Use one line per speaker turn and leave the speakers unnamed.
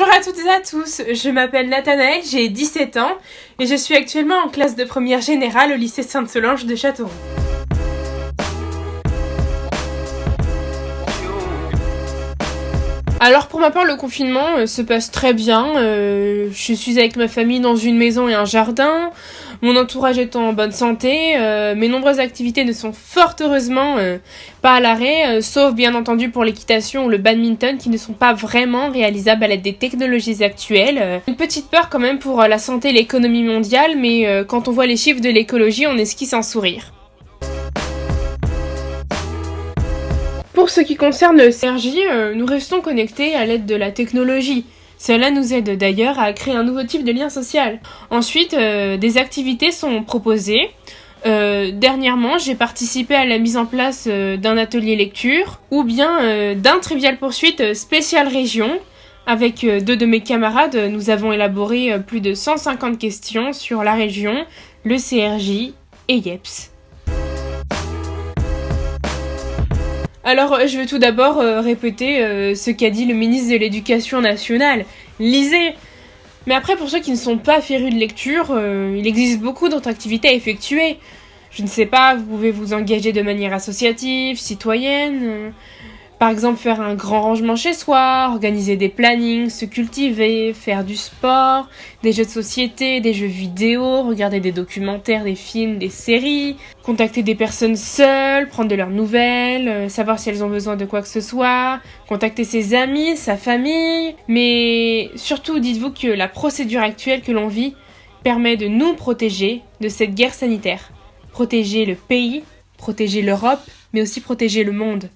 Bonjour à toutes et à tous, je m'appelle Nathanaël, j'ai 17 ans et je suis actuellement en classe de première générale au lycée Sainte-Solange de Châteauroux. Alors pour ma part, le confinement se passe très bien. Je suis avec ma famille dans une maison et un jardin. Mon entourage est en bonne santé. Mes nombreuses activités ne sont fort heureusement pas à l'arrêt, sauf bien entendu pour l'équitation ou le badminton qui ne sont pas vraiment réalisables à l'aide des technologies actuelles. Une petite peur quand même pour la santé et l'économie mondiale, mais quand on voit les chiffres de l'écologie, on esquisse un sourire. Pour ce qui concerne le CRJ, nous restons connectés à l'aide de la technologie. Cela nous aide d'ailleurs à créer un nouveau type de lien social. Ensuite, des activités sont proposées. Dernièrement, j'ai participé à la mise en place d'un atelier lecture ou bien d'un Trivial Poursuite spécial région. Avec deux de mes camarades, nous avons élaboré plus de 150 questions sur la région, le CRJ et YEPS. Alors, je vais tout d'abord répéter ce qu'a dit le ministre de l'Éducation nationale. Lisez! Mais après, pour ceux qui ne sont pas férus de lecture, il existe beaucoup d'autres activités à effectuer. Je ne sais pas, vous pouvez vous engager de manière associative, citoyenne, par exemple faire un grand rangement chez soi, organiser des plannings, se cultiver, faire du sport, des jeux de société, des jeux vidéo, regarder des documentaires, des films, des séries, contacter des personnes seules, prendre de leurs nouvelles, savoir si elles ont besoin de quoi que ce soit, contacter ses amis, sa famille. Mais surtout, dites-vous que la procédure actuelle que l'on vit permet de nous protéger de cette guerre sanitaire. Protéger le pays, protéger l'Europe, mais aussi protéger le monde.